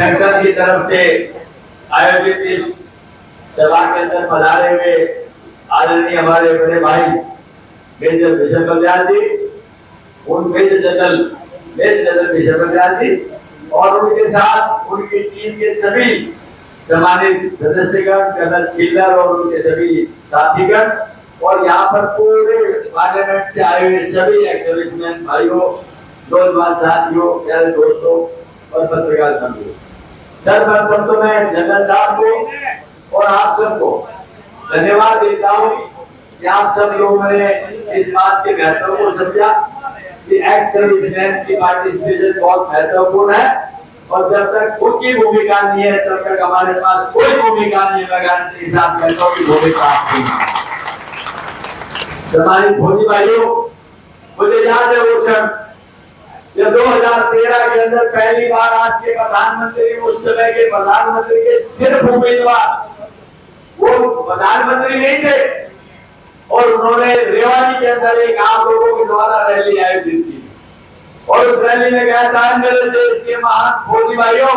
संगठन की तरफ से आयोजित इस सभा के अंदर पधारे हुए आदरणीय हमारे बड़े भाई मेजर विशव बलियाल जी, उन मेजर जनरल विशव बलियाल जी और उनके साथ उनकी टीम के सभी सम्मानित सदस्यगण, कर्नल चिल्लर और उनके सभी साथीगण और यहाँ पर पूरे पार्लियामेंट से आए हुए सभी एक्स-सर्विसमैन भाइयों, नौजवान साथियों, प्यारे दोस्तों और पत्रकार बंधुओं, सर्वप्रथम तो मैं जनरल साहब को और आप सबको धन्यवाद देता हूँ कि आप सब लोगों ने इस बात के महत्व को समझा कि एक्स सर्विसमैन की पार्टिसिपेशन बहुत महत्वपूर्ण है और जब तक उनकी भूमिका नहीं है तब तक हमारे पास कोई भूमिका नहीं है। गारंटी के साथ कहता हूँ कि भूमिका आपकी हमारी फौजी भाइयों, मुझे याद है वो क्षण जब 2013 के अंदर पहली बार आज के प्रधानमंत्री, उस समय के प्रधानमंत्री के सिर्फ उम्मीदवार वो प्रधानमंत्री नहीं थे और उन्होंने रेवाड़ी के अंदर एक आप लोगों के द्वारा रैली आयोजित की और उस रैली में कहा था, मेरे देश के महान फौजी भाइयों,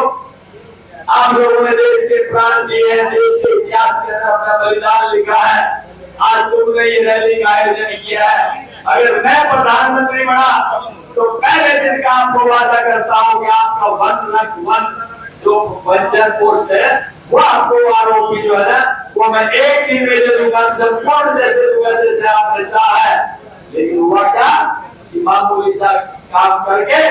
आप लोगों ने देश के प्राण दिए हैं, देश के इतिहास के अंदर अपना बलिदान लिखा है, आज तुमने ये रैली का आयोजन किया है। अगर मैं प्रधानमंत्री बना तो पहले दिन का आपको वादा करता हूँ कि आपका 1 जो वंचन पोस्ट है वो आपको आरोपी जो है वो मैं एक दिन में दे दूंगा, संपूर्ण जैसे दूंगा जैसे आपने चाहा है। लेकिन हुआ क्या कि मामूली सा काम करके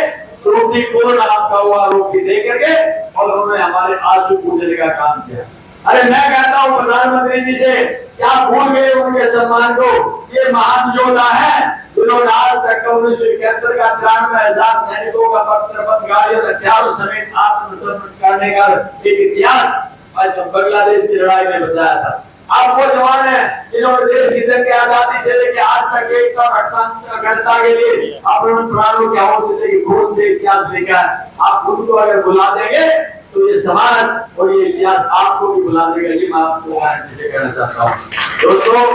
त्रुटिपूर्ण आपका वो आरोपी दे करके और उन्होंने हमारे आंसू पूजने का काम किया। अरे मैं कहता हूँ प्रधानमंत्री जी से, क्या भूल गए उनके सम्मान को? ये महान योद्धा है जिन्होंने आज तक 1971 का 93,000 सैनिकों का पत्थर गाड़ियों हथियारों समेत आत्मसमर्पण करने का एक इतिहास आज बांग्लादेश की लड़ाई में बताया था। आप वो जवान है जिन्होंने देश की जंग की आजादी से लेकर आज तक एक अखंडता के लिए अपने प्राणों की आहुति देके खून से इतिहास लिखा है। आप उनको अगर बुला देंगे तो ये समाज और ये इतिहास आपको भी बुला देगा। ये मैं आपको गारंटी से कहना चाहता हूँ। दोस्तों,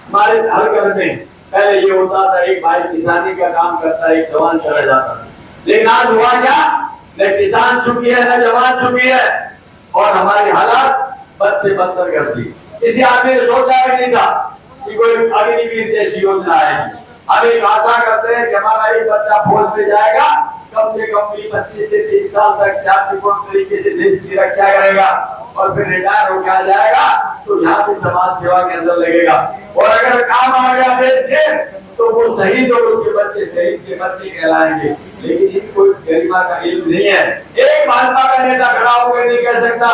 हमारे हर घर में पहले ये होता था, एक भाई किसानी का काम करता है, एक जवान चला जाता था। लेकिन आज हुआ क्या, न किसान चुकी है न जवान चुकी है और हमारी हालत बद से बदतर कर दी। किसी आदमी ने सोचा भी नहीं था कि कोई अग्निवीर जैसी योजना आएगी। हम एक आशा करते हैं कि हमारा एक बच्चा फौज में जाएगा, कम से कम 25 से 30 साल तक शांतिपूर्ण तरीके से देश की रक्षा करेगा और फिर रिटायर होकर आ जाएगा तो यहाँ भी समाज सेवा के अंदर लगेगा और अगर काम आ गया देश के तो वो शहीद और उसके बच्चे शहीद के बच्चे कहलाएंगे। लेकिन इनको इस गरिमा का इल्म नहीं है। एक भाजपा का नेता खड़ा होकर नहीं कह सकता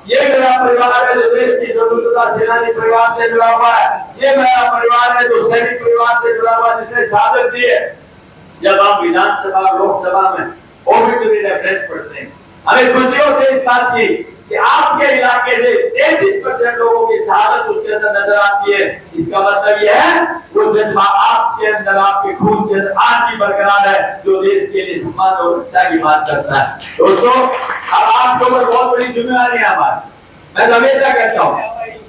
ये मेरा परिवार है जो देश की स्वतंत्रता सेनानी परिवार से जुड़ा हुआ है, ये मेरा परिवार है जो सैनिक परिवार से जुड़ा हुआ जिसने शहादत दी है। जब हम विधानसभा लोकसभा में ओबिटरी रेफरेंस पढ़ते हैं, हमें खुशी होती है इस बात की कि आपके इलाके से 33% लोगों की शहादत उसके अंदर नजर आती है। इसका मतलब यह है वो जज्बा आपके अंदर, आपके खून के अंदर आज भी बरकरार है जो देश के लिए सम्मान और रक्षा की बात करता है। दोस्तों, अब आपके ऊपर बहुत बड़ी जिम्मेदारी है हमारी। मैं हमेशा कहता हूँ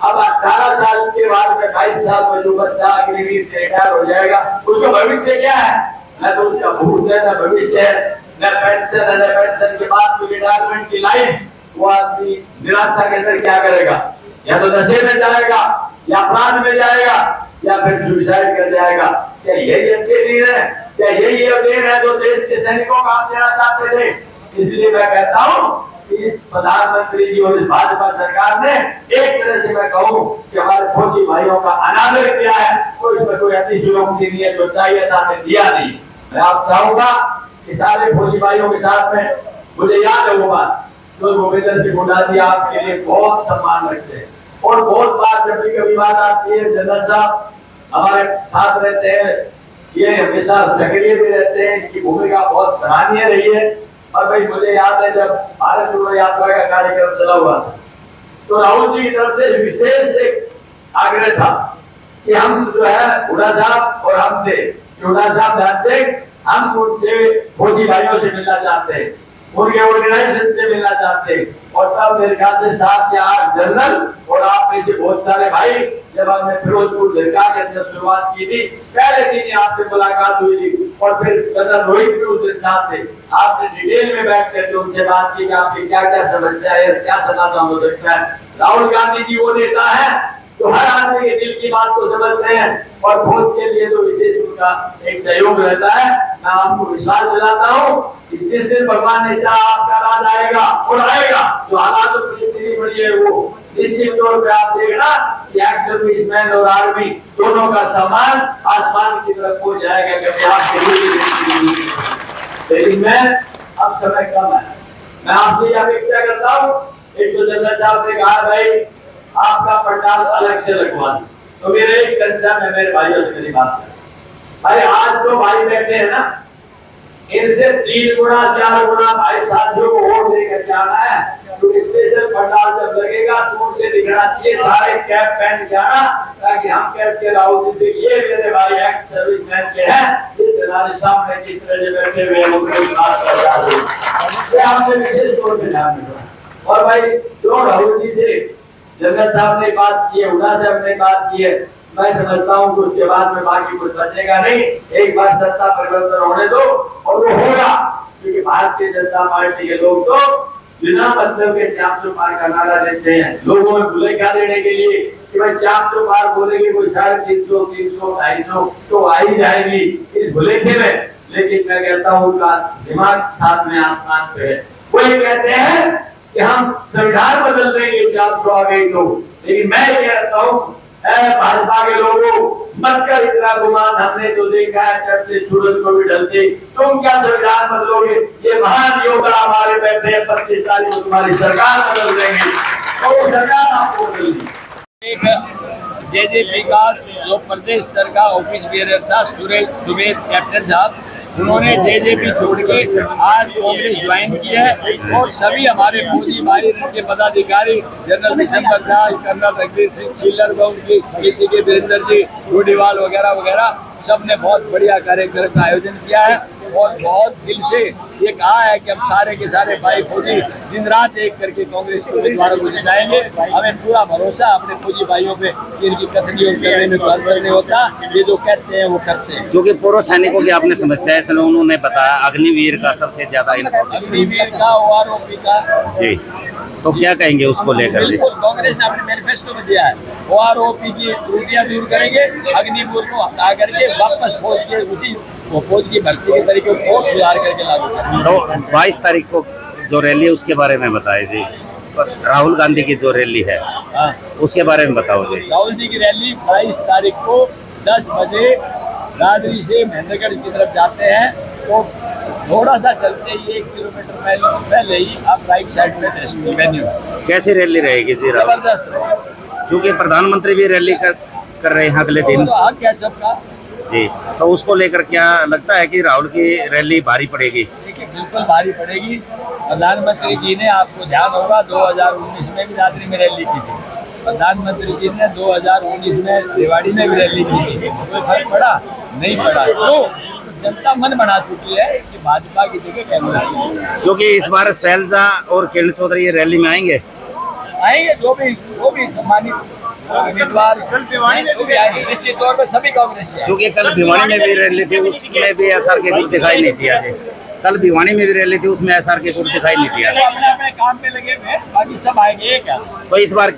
अब 18 साल के बाद में 22 साल में जो बच्चा अग्निवीर से रिटायर हो जाएगा उसका भविष्य क्या है? न तो उसका भूत है, न भविष्य है, न पेंशन है, न पेंशन के बाद की रिटायरमेंट की लाइफ। वो आदमी निराशा के अंदर क्या करेगा? या तो नशे में जाएगा या अपराध में जाएगा या फिर सुसाइड कर जाएगा। क्या यही अच्छे दिन है? क्या यही दिन है जो देश के सैनिकों का आप देना चाहते थे? इसलिए मैं कहता हूँ कि इस प्रधानमंत्री जी और इस भाजपा सरकार ने एक तरह से मैं कहूँ कि हमारे फौजी भाइयों का अनादर किया है। तो इसमें कोई अतिशयोक्ति नहीं है, जो चाहिए था हमने दिया नहीं। मैं आप चाहूंगा कि सारे फौजी भाइयों के साथ में मुझे याद है वो बात तो गोविंदर सिंह हुड्डा जी आपके लिए बहुत सम्मान रखते हैं और बहुत बार जब भी कभी बात आती है जनरल साहब हमारे साथ रहते हैं, ये हमेशा सक्रिय भी रहते हैं, इनकी भूमिका बहुत सराहनीय रही है। और भाई मुझे याद है जब भारत जोड़ो यात्रा का कार्यक्रम चला हुआ था तो राहुल जी की तरफ से विशेष आग्रह था कि हम जो है हुड्डा साहब और हम थे, हुड्डा साहब जानते हम उनसे फौजी भाइयों से मिलना चाहते हैं। उनके ऑर्गेनाइजेशन से मिलना चाहते हैं। और तब मेरे ख्याल से 7 या 8 जनरल और आप में से बहुत सारे भाई, जब हमने फिरोजपुर दरगाह के अंदर शुरुआत की थी, पहले दिन ही आपसे मुलाकात हुई थी। और फिर जनरल रोहित भी उस दिन साथ थे। आपने डिटेल में बैठ करके उनसे बात की कि आपकी क्या क्या समस्या है, क्या समाधान हो सकता है। राहुल गांधी जी वो नेता है तो हर आदमी के दिल की बात को समझते हैं और वोट के लिए तो विशेष उनका एक सहयोग रहता है। मैं आपको विश्वास दिलाता हूँ कि जिस दिन भगवान ने चाहा आपका राज आएगा और आएगा, जो हालात परिस्थिति बनी है वो निश्चित तौर पे आप देखना कि एक्स सर्विसमैन और आर्मी दोनों का सम्मान आसमान की तरफ हो जाएगा। कभी आपके लेकिन मैं अब समय कम है, मैं आपसे अपेक्षा करता हूँ। एक तो जनरल साहब ने कहा भाई आपका पंडाल अलग से लगवा दी, तो मेरे एक कंसर्न है मेरे भाइयों से मेरी बात है। भाई आज जो भाई बैठे हैं ना, इनसे 3 गुना 4 गुना भाई साथियों को वोट देकर जाना है। तो स्पेशल पंडाल जब लगेगा तो उनसे दिखना चाहिए, सारे कैप पहन के आना, ताकि हम कैसे राहुल जी से ये मेरे भाई एक्स सर्विसमैन के हैं, ये तुम्हारे सामने जिस तरह से बैठे हुए हैं उनको बात करता हूं। ये आपने विशेष तौर पे ध्यान रखना। और भाई जो राहुल जी से जनरल साहब ने बात की है, उड़ा साहब ने बात की है, मैं समझता हूँ कि उसके बाद में बाकी कुछ बचेगा नहीं। एक बार सत्ता परिवर्तन होने दो और वो होगा, क्योंकि भारतीय जनता पार्टी के लोग तो बिना मतलब के 400 पार का नारा देते हैं, लोगों में भुलेखा देने के लिए कि भाई 400 पार बोलेंगे कोई 350 300 250 तो आ ही जाएगी इस भुलेखे में। लेकिन मैं कहता हूँ उनका दिमाग साथ में आसमान पे है। वो ये कहते हैं कि हम संविधान बदल देंगे 400 आ गई तो। लेकिन मैं ये कहता हूँ भाजपा के लोगों मत कर इतना गुमान, हमने तो देखा है चढ़ते सूरज को भी ढलते, तुम क्या संविधान बदलोगे। ये महान योद्धा हमारे बैठे हैं, 25 तारीख को तुम्हारी सरकार बदल देंगे, तो वो सरकार आपको बदल दी। एक जेजेपी का जो प्रदेश स्तर का ऑफिस बेरर था सुमेर कैप्टन साहब, उन्होंने जेजेपी छोड़ के आज कांग्रेस ज्वाइन की है। और सभी हमारे फौजी भाई के पदाधिकारी, जनरल दिसंबर झा, कर्नल रघुवीर सिंह चिल्लर, उनकी समिति के वीरेंद्र जी गोडीवाल वगैरह वगैरह, सब ने बहुत बढ़िया कार्यक्रम का आयोजन किया है। और बहुत दिल से ये कहा है कि हम सारे के सारे भाई फौजी दिन रात एक करके कांग्रेस के उम्मीदवारों को जिताएंगे। हमें पूरा भरोसा अपने फौजी भाइयों पे कि इनकी कथनी और करने में कोई अंतर नहीं होता, ये जो कहते हैं वो करते हैं। क्योंकि पूर्व सैनिकों की आपने समस्या है, उन्होंने बताया अग्निवीर का सबसे ज्यादा अग्निवीर का, OROP का जी, तो क्या कहेंगे उसको लेकर? बिल्कुल कांग्रेस ने अपने मैनिफेस्टो में दिया है, OROP की त्रुटियां दूर करेंगे, अग्निवीर को हटा करके वापस फौज के उसी फौज की भर्ती के तरीके को और सुधार करके लागू करेंगे। तो 22 तारीख को जो रैली है उसके बारे में बताइए जी। राहुल गांधी की जो रैली है उसके बारे में बताओ जी। राहुल जी की रैली 22 तारीख को 10 बजे राजरी से महेंद्रगढ़ की तरफ जाते हैं, तो थोड़ा सा चलते ही 1 किलोमीटर पहले ही आप राइट साइड में वेन्यू। कैसी रैली रहेगी जी? जबरदस्त, क्योंकि प्रधानमंत्री भी रैली कर रहे हैं अगले दिन तो हक है सबका जी, तो उसको लेकर क्या लगता है कि राहुल की रैली भारी पड़ेगी? देखिए बिल्कुल भारी पड़ेगी। प्रधानमंत्री जी ने, आपको ध्यान होगा, 2019 में भी रात्रि में रैली की थी। प्रधानमंत्री जी ने 2019 में रेवाड़ी में भी रैली की थी, कोई फर्क पड़ा नहीं पड़ा। तो जनता मन बना चुकी है कि भाजपा की जगह कांग्रेस। क्योंकि इस बार शैलजा और किरण चौधरी ये रैली में आएंगे, जो भी सम्मानित उम्मीदवार निश्चित तौर पर सभी कांग्रेस से। क्योंकि कल भिवानी में भी रैली थी, उसमें भी SR के गुट दिखाई नहीं दिया। कल भिवानी में भी रैली थी, उसमें SR के गुट दिखाई नहीं दिया। अपने अपने काम में लगे हुए, बाकी सब आएंगे। क्या तो इस बार